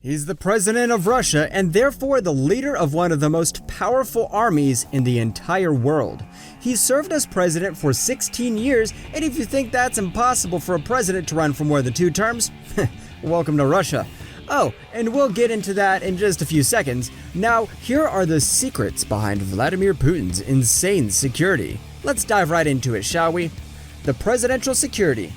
He's the president of Russia and therefore the leader of one of the most powerful armies in the entire world. He served as president for 16 years, and if you think that's impossible for a president to run for more than 2 terms, welcome to Russia. Oh, and we'll get into that in just a few seconds. Now, here are the secrets behind Vladimir Putin's insane security. Let's dive right into it, shall we? The presidential security.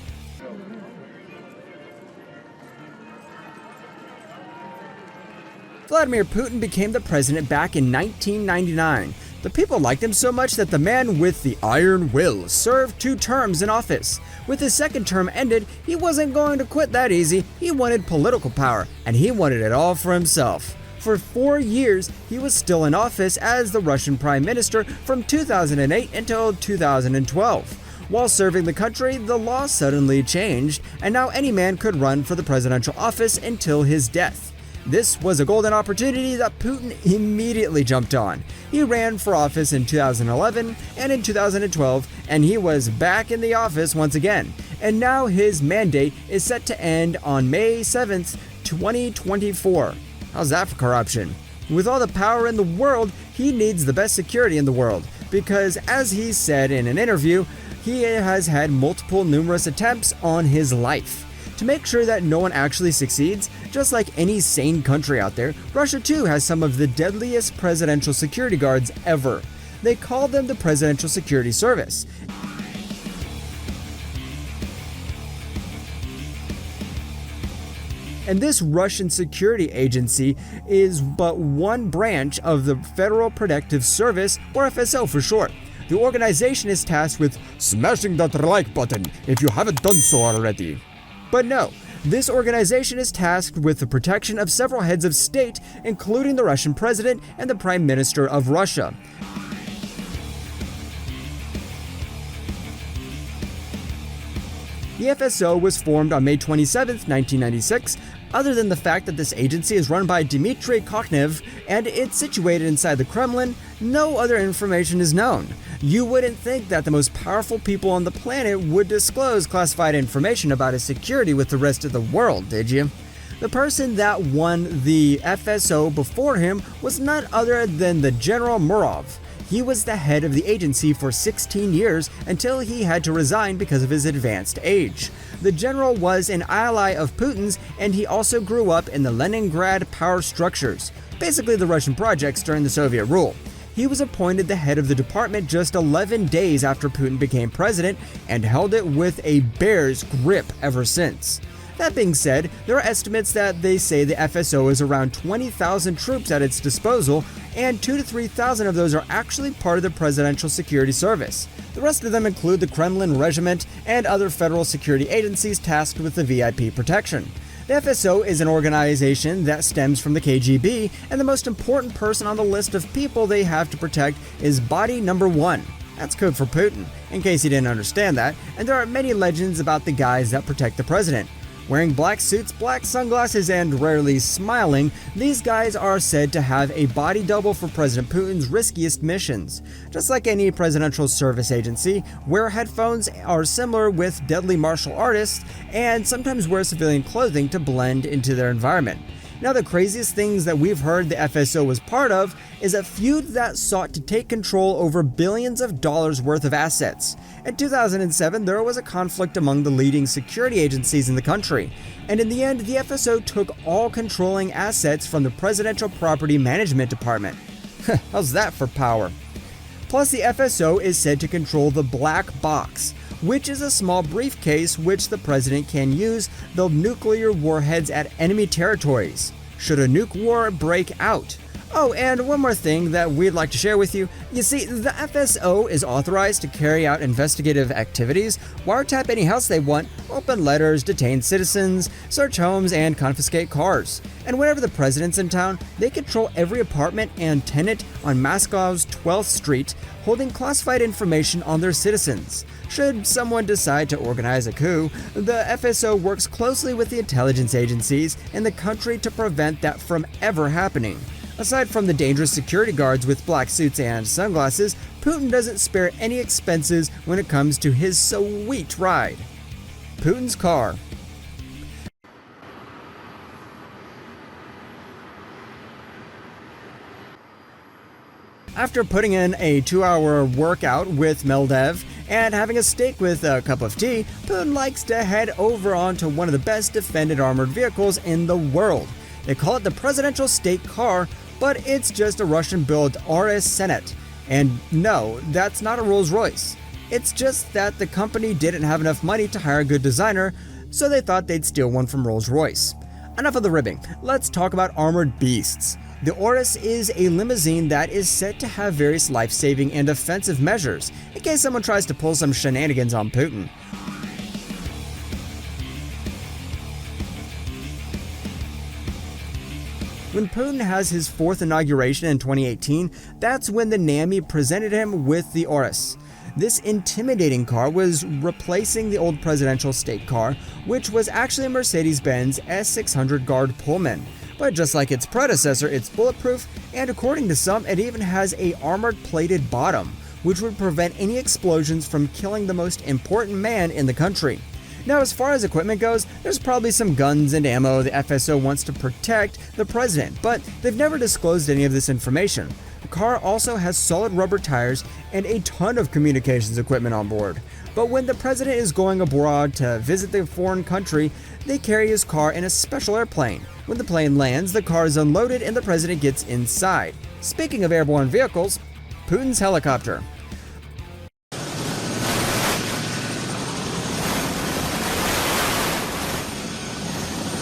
Vladimir Putin became the president back in 1999. The people liked him so much that the man with the iron will served 2 terms in office. With his second term ended, he wasn't going to quit that easy. He wanted political power, and he wanted it all for himself. For 4 years, he was still in office as the Russian Prime Minister from 2008 until 2012. While serving the country, the law suddenly changed, and now any man could run for the presidential office until his death. This was a golden opportunity that Putin immediately jumped on. He ran for office in 2011 and in 2012, and he was back in the office once again. And now his mandate is set to end on May 7th, 2024. How's that for corruption? With all the power in the world, he needs the best security in the world, because as he said in an interview, he has had numerous attempts on his life. To make sure that no one actually succeeds, just like any sane country out there, Russia too has some of the deadliest presidential security guards ever. They call them the Presidential Security Service. And this Russian security agency is but one branch of the Federal Protective Service, or FSO for short. The organization is tasked with smashing that like button if you haven't done so already. But no, this organization is tasked with the protection of several heads of state, including the Russian president and the Prime Minister of Russia. The FSO was formed on May 27, 1996. Other than the fact that this agency is run by Dmitry Kochnev and it's situated inside the Kremlin, no other information is known. You wouldn't think that the most powerful people on the planet would disclose classified information about his security with the rest of the world, did you? The person that won the FSO before him was none other than the General Murov. He was the head of the agency for 16 years until he had to resign because of his advanced age. The general was an ally of Putin's, and he also grew up in the Leningrad power structures, basically the Russian projects during the Soviet rule. He was appointed the head of the department just 11 days after Putin became president and held it with a bear's grip ever since. That being said, there are estimates that they say the FSO is around 20,000 troops at its disposal, and 2,000 to 3,000 of those are actually part of the Presidential Security Service. The rest of them include the Kremlin Regiment and other federal security agencies tasked with the VIP protection. The FSO is an organization that stems from the KGB, and the most important person on the list of people they have to protect is Body Number 1. That's code for Putin, in case you didn't understand that, and there are many legends about the guys that protect the president. Wearing black suits, black sunglasses, and rarely smiling, these guys are said to have a body double for President Putin's riskiest missions. Just like any presidential service agency, wear headphones are similar with deadly martial artists, and sometimes wear civilian clothing to blend into their environment. Now, the craziest things that we've heard the FSO was part of is a feud that sought to take control over billions of dollars worth of assets. In 2007, there was a conflict among the leading security agencies in the country, and in the end, the FSO took all controlling assets from the Presidential Property Management Department. How's that for power? Plus, the FSO is said to control the black box, which is a small briefcase which the president can use the nuclear warheads at enemy territories, should a nuke war break out. Oh, and one more thing that we'd like to share with you. You see, the FSO is authorized to carry out investigative activities, wiretap any house they want, open letters, detain citizens, search homes, and confiscate cars. And whenever the president's in town, they control every apartment and tenant on Moscow's 12th Street, holding classified information on their citizens. Should someone decide to organize a coup, the FSO works closely with the intelligence agencies in the country to prevent that from ever happening. Aside from the dangerous security guards with black suits and sunglasses, Putin doesn't spare any expenses when it comes to his sweet ride. Putin's car. After putting in a 2-hour workout with Meldev and having a steak with a cup of tea, Putin likes to head over onto one of the best defended armored vehicles in the world. They call it the Presidential State Car, but it's just a Russian-built RS Senate. And no, that's not a Rolls-Royce. It's just that the company didn't have enough money to hire a good designer, so they thought they'd steal one from Rolls-Royce. Enough of the ribbing, let's talk about armored beasts. The Urus is a limousine that is said to have various life-saving and offensive measures, in case someone tries to pull some shenanigans on Putin. When Putin has his 4th inauguration in 2018, that's when the NAMI presented him with the Urus. This intimidating car was replacing the old presidential state car, which was actually a Mercedes-Benz S600 Guard Pullman. But just like its predecessor, it's bulletproof, and according to some, it even has a armored plated bottom, which would prevent any explosions from killing the most important man in the country. Now, as far as equipment goes, there's probably some guns and ammo the FSO wants to protect the president, but they've never disclosed any of this information. The car also has solid rubber tires and a ton of communications equipment on board. But when the president is going abroad to visit the foreign country, they carry his car in a special airplane. When the plane lands, the car is unloaded and the president gets inside. Speaking of airborne vehicles, Putins Helicopter.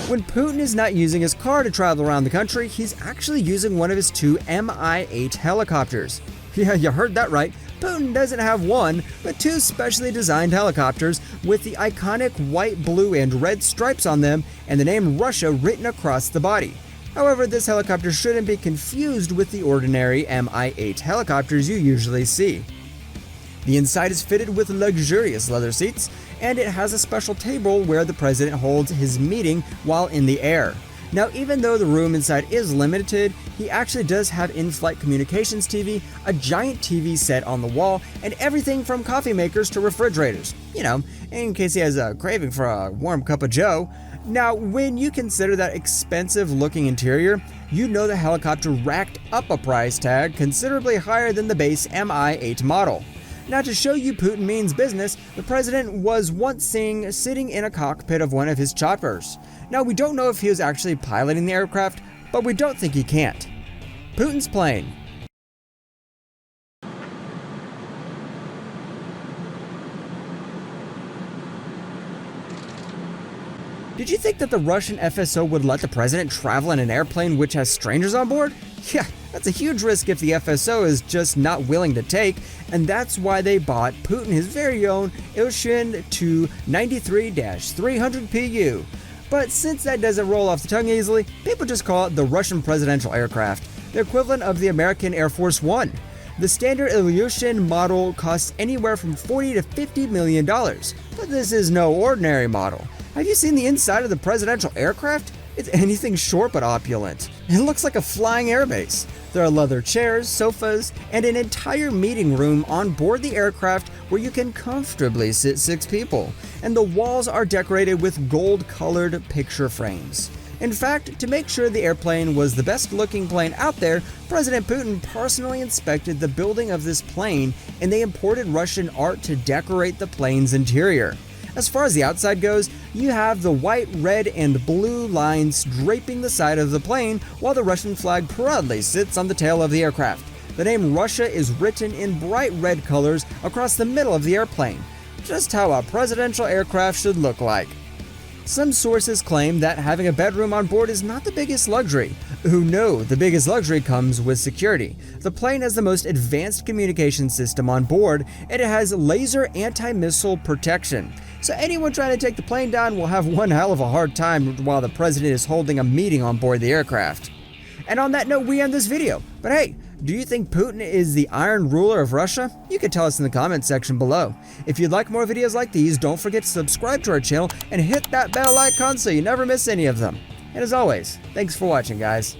When Putin is not using his car to travel around the country, he's actually using one of his 2 Mi-8 helicopters. Yeah, you heard that right. Putin doesn't have one, but 2 specially designed helicopters with the iconic white, blue, and red stripes on them and the name Russia written across the body. However, this helicopter shouldn't be confused with the ordinary Mi-8 helicopters you usually see. The inside is fitted with luxurious leather seats, and it has a special table where the president holds his meeting while in the air. Now, even though the room inside is limited, he actually does have in-flight communications TV, a giant TV set on the wall, and everything from coffee makers to refrigerators. You know, in case he has a craving for a warm cup of joe. Now, when you consider that expensive-looking interior, you know the helicopter racked up a price tag considerably higher than the base Mi-8 model. Now, to show you Putin means business, the president was once seen sitting in a cockpit of one of his choppers. Now, we don't know if he was actually piloting the aircraft, but we don't think he can't. Putins Plane. Did you think that the Russian FSO would let the president travel in an airplane which has strangers on board? Yeah, that's a huge risk if the FSO is just not willing to take, and that's why they bought Putin his very own Ilshin 293-300PU. But since that doesn't roll off the tongue easily, people just call it the Russian presidential aircraft, the equivalent of the American Air Force One. The standard Ilyushin model costs anywhere from $40 to $50 million, but this is no ordinary model. Have you seen the inside of the presidential aircraft? It's anything short but opulent. It looks like a flying airbase. There are leather chairs, sofas, and an entire meeting room on board the aircraft where you can comfortably sit 6 people. And the walls are decorated with gold-colored picture frames. In fact, to make sure the airplane was the best-looking plane out there, President Putin personally inspected the building of this plane, and they imported Russian art to decorate the plane's interior. As far as the outside goes, you have the white, red, and blue lines draping the side of the plane, while the Russian flag proudly sits on the tail of the aircraft. The name Russia is written in bright red colors across the middle of the airplane, just how a presidential aircraft should look like. Some sources claim that having a bedroom on board is not the biggest luxury. Who know the biggest luxury comes with security. The plane has the most advanced communication system on board, and it has laser anti-missile protection. So anyone trying to take the plane down will have one hell of a hard time while the president is holding a meeting on board the aircraft. And on that note, we end this video. But hey, do you think Putin is the iron ruler of Russia? You can tell us in the comments section below. If you'd like more videos like these, don't forget to subscribe to our channel and hit that bell icon so you never miss any of them. And as always, thanks for watching, guys.